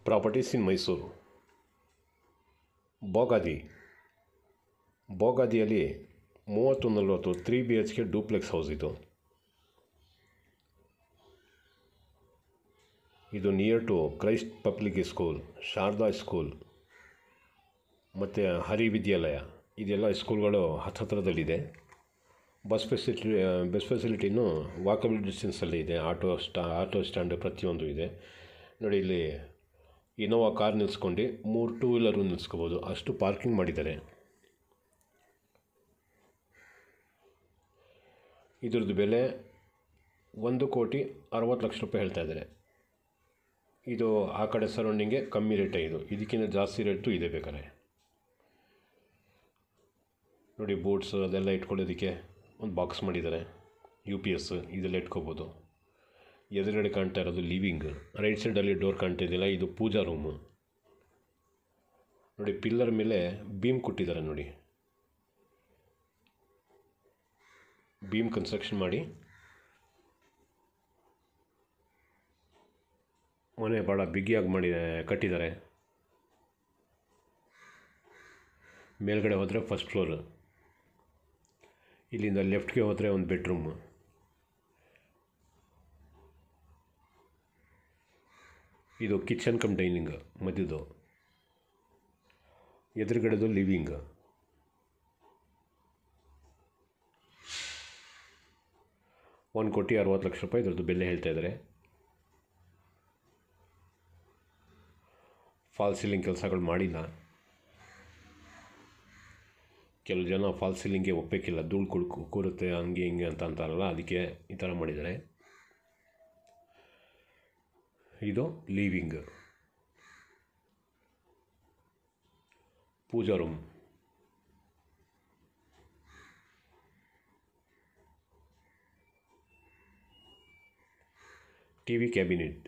Properties in Mysuru. ಬೋಗಾದಿಯಲ್ಲಿ 30-40 3 BHK duplex house ಇದು near to Christ public school, Sharada school ಮತ್ತು ಹರಿ ವಿದ್ಯಾಲಯ, ಇದೆಲ್ಲ ಸ್ಕೂಲ್ಗಳು ಹತ್ತಿರದಲ್ಲಿದೆ. ಬಸ್ ಫೆಸಿಲಿಟಿನೂ ವಾಕಬಲ್ ಡಿಸ್ಟೆನ್ಸಲ್ಲಿ ಇದೆ. ಆಟೋ ಸ್ಟ್ಯಾಂಡ್ ಪ್ರತಿಯೊಂದು ಇದೆ. ನೋಡಿ, ಇಲ್ಲಿ ಇನೋವಾ ಕಾರ್ ನಿಲ್ಸ್ಕೊಂಡು 3 ಟೂ ವೀಲರು ನಿಲ್ಸ್ಕೋಬೋದು, ಅಷ್ಟು ಪಾರ್ಕಿಂಗ್ ಮಾಡಿದ್ದಾರೆ. ಇದ್ರದ್ದು ಬೆಲೆ 1,60,00,000 ಹೇಳ್ತಾ ಇದ್ದಾರೆ. ಇದು ಆ ಕಡೆ ಸರೌಂಡಿಂಗ್ಗೆ ಕಮ್ಮಿ ರೇಟೇ. ಇದಕ್ಕಿಂತ ಜಾಸ್ತಿ ರೇಟು ಇದೆ ಬೇಕಾದ್ರೆ. ನೋಡಿ, ಬೂಟ್ಸ್ ಅದೆಲ್ಲ ಇಟ್ಕೊಳ್ಳೋದಕ್ಕೆ ಒಂದು ಬಾಕ್ಸ್ ಮಾಡಿದ್ದಾರೆ. UPS ಇದೆಲ್ಲ ಇಟ್ಕೋಬೋದು. ಎದುರುಗಡೆ ಕಾಣ್ತಾ ಇರೋದು ಲಿವಿಂಗ್. ರೈಟ್ ಸೈಡಲ್ಲಿ ಡೋರ್ ಕಾಣ್ತಾ ಇದೆಯಲ್ಲ, ಇದು ಪೂಜಾ ರೂಮು. ನೋಡಿ, ಪಿಲ್ಲರ್ ಮೇಲೆ ಬೀಮ್ ಕೊಟ್ಟಿದ್ದಾರೆ. ನೋಡಿ, ಬೀಮ್ ಕನ್ಸ್ಟ್ರಕ್ಷನ್ ಮಾಡಿ ಮನೆ ಭಾಳ ಬಿಗಿಯಾಗಿ ಕಟ್ಟಿದ್ದಾರೆ. ಮೇಲ್ಗಡೆ ಹೋದರೆ ಫಸ್ಟ್ ಫ್ಲೋರ್. ಇಲ್ಲಿಂದ ಲೆಫ್ಟ್ಗೆ ಹೋದರೆ ಒಂದು ಬೆಡ್ರೂಮ್. ಇದು ಕಿಚನ್ ಕಮ್ ಡೈನಿಂಗ್ ಮಧ್ಯದ್ದು. ಎದುರುಗಡೆದು ಲಿವಿಂಗ್. ₹1,60,00,000 ಇದರದ್ದು ಬೆಲೆ ಹೇಳ್ತಾ ಇದ್ದಾರೆ. ಫಾಲ್ ಸೀಲಿಂಗ್ ಕೆಲಸಗಳು ಮಾಡಿಲ್ಲ. ಕೆಲವು ಜನ ಫಾಲ್ ಸೀಲಿಂಗ್ಗೆ ಒಪ್ಪಕ್ಕಿಲ್ಲ, ಧೂಳು ಕೂರುತ್ತೆ ಹಂಗೆ ಹಿಂಗೆ ಅಂತ ಅಂತಾರಲ್ಲ, ಅದಕ್ಕೆ ಈ ಥರ ಮಾಡಿದ್ದಾರೆ. ಇದು living. Pooja room. TV cabinet.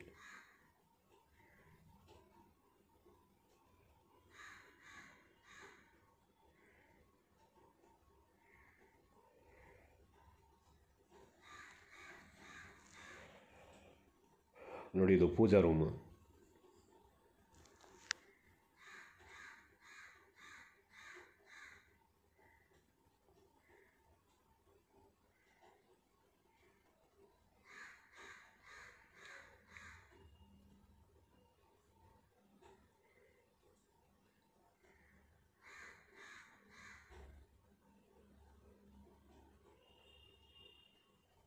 ನೋಡಿ, ಇದು ಪೂಜಾ ರೂಮು.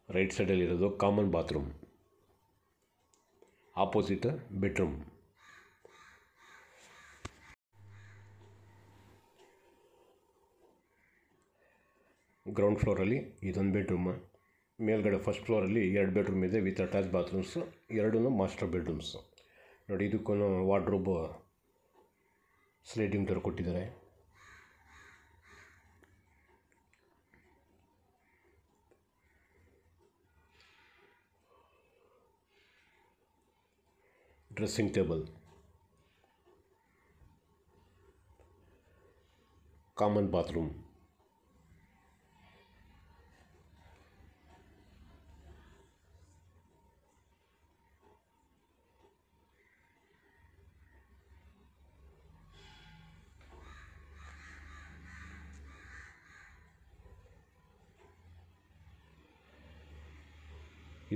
ರೈಟ್ ಸೈಡಲ್ಲಿರೋದು common bathroom, opposite bedroom. Ground ಫ್ಲೋರಲ್ಲಿ ಇದೊಂದು ಬೆಡ್ರೂಮ್. ಮೇಲ್ಗಡೆ ಫಸ್ಟ್ ಫ್ಲೋರಲ್ಲಿ 2 ಬೆಡ್ರೂಮ್ ಇದೆ with attach bathrooms, 2 master bedrooms. ನೋಡಿ, ಇದಕ್ಕೂ ವಾರ್ಡ್ರೋಬ್ ಸ್ಲೈಡಿಂಗ್ ಡೋರ್ ಕೊಟ್ಟಿದ್ದಾರೆ. Dressing table, common bathroom.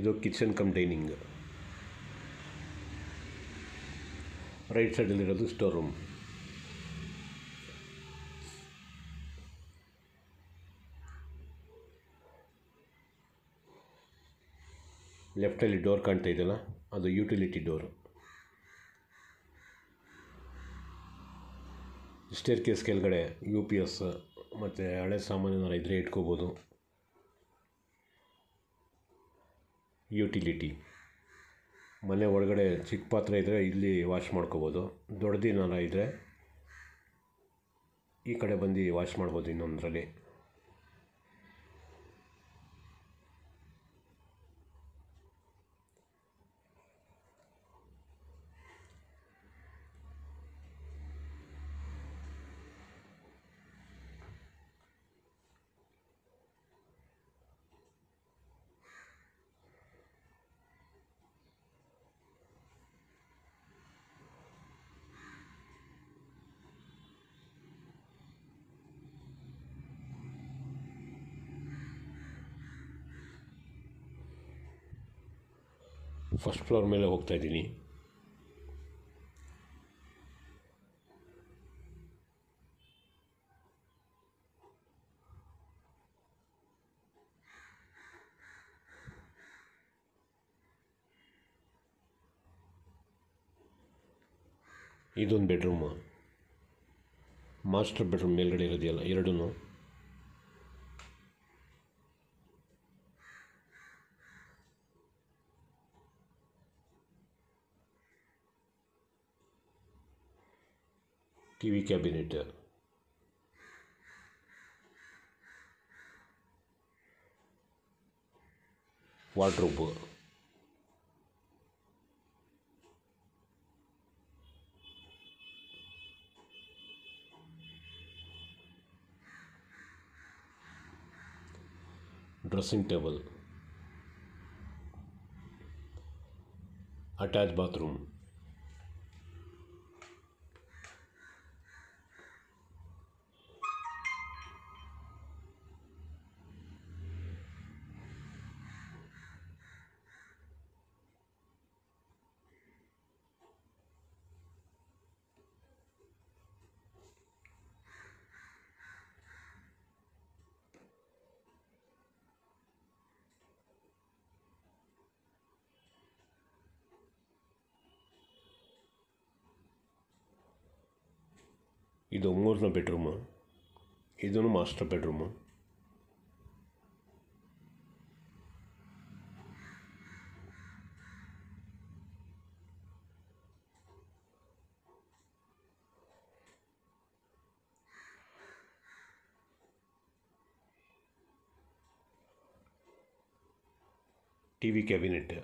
ಇದು ಕಿಚನ್ ಕಮ್ ಡೈನಿಂಗ್. ರೈಟ್ ಸೈಡಲ್ಲಿರೋದು ಸ್ಟೋರ್ ರೂಮ್. ಲೆಫ್ಟಲ್ಲಿ ಡೋರ್ ಕಾಣ್ತಾ ಇದೆಯಲ್ಲ, ಅದು ಯುಟಿಲಿಟಿ ಡೋರು. ಸ್ಟೇರ್ ಕೇಸ್ ಕೆಳಗಡೆ UPS ಮತ್ತು ಹಳೆ ಸಾಮಾನು ಇದ್ದರೆ ಇಟ್ಕೋಬೋದು. ಯುಟಿಲಿಟಿ. ಮನೆ ಒಳಗಡೆ ಚಿಕ್ಕ ಪಾತ್ರೆ ಇದ್ದರೆ ಇಲ್ಲಿ ವಾಶ್ ಮಾಡ್ಕೋಬೋದು. ದೊಡ್ಡದೇನಾರ ಇದ್ದರೆ ಈ ಕಡೆ ಬಂದು ವಾಶ್ ಮಾಡ್ಬೋದು ಇನ್ನೊಂದರಲ್ಲಿ. ಫಸ್ಟ್ ಫ್ಲೋರ್ ಮೇಲೆ ಹೋಗ್ತಾಯಿದ್ದೀನಿ. ಇದೊಂದು ಬೆಡ್ರೂಮು, ಮಾಸ್ಟರ್ ಬೆಡ್ರೂಮ್ ಮೇಲ್ಗಡೆ ಇರೋದೆಯಲ್ಲ ಎರಡೂ. T V cabinet, wardrobe, dressing table, attach bathroom, ಇದು ಮೂರನೇ ಬೆಡ್ರೂಮು, ಇದೂ master bedroom. T V cabinet,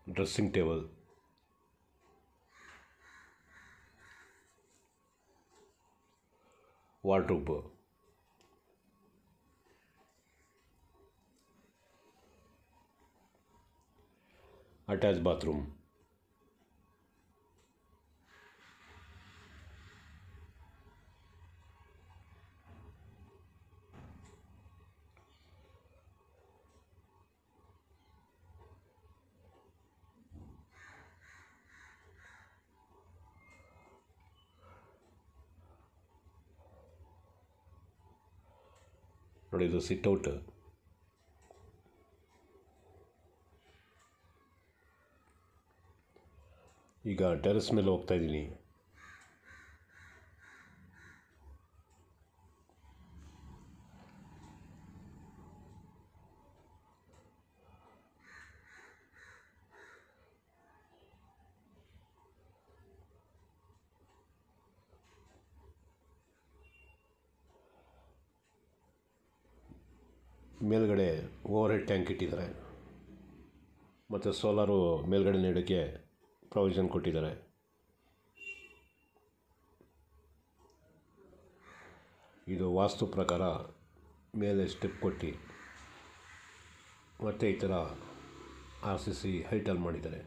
dressing table, wardrobe, attach bathroom, ನೋಡಿ ಇದು ಸಿಟ್ಔಟ್. ಈಗ ಟೆರೆಸ್ ಮೇಲೆ ಹೋಗ್ತಾಯಿದ್ದೀನಿ. ಮೇಲ್ಗಡೆ ಓವರ್ ಹೆಡ್ ಟ್ಯಾಂಕ್ ಇಟ್ಟಿದ್ದಾರೆ ಮತ್ತು ಸೋಲಾರು ಮೇಲ್ಗಡೆ ನೀಡೋಕ್ಕೆ ಪ್ರಾವಿಷನ್ ಕೊಟ್ಟಿದ್ದಾರೆ. ಇದು ವಾಸ್ತು ಪ್ರಕಾರ ಮೇಲೆ ಸ್ಟೆಪ್ ಕೊಟ್ಟು ಮತ್ತು ಈ ಥರ RCC ಹೈಟಲ್ಲಿ ಮಾಡಿದ್ದಾರೆ.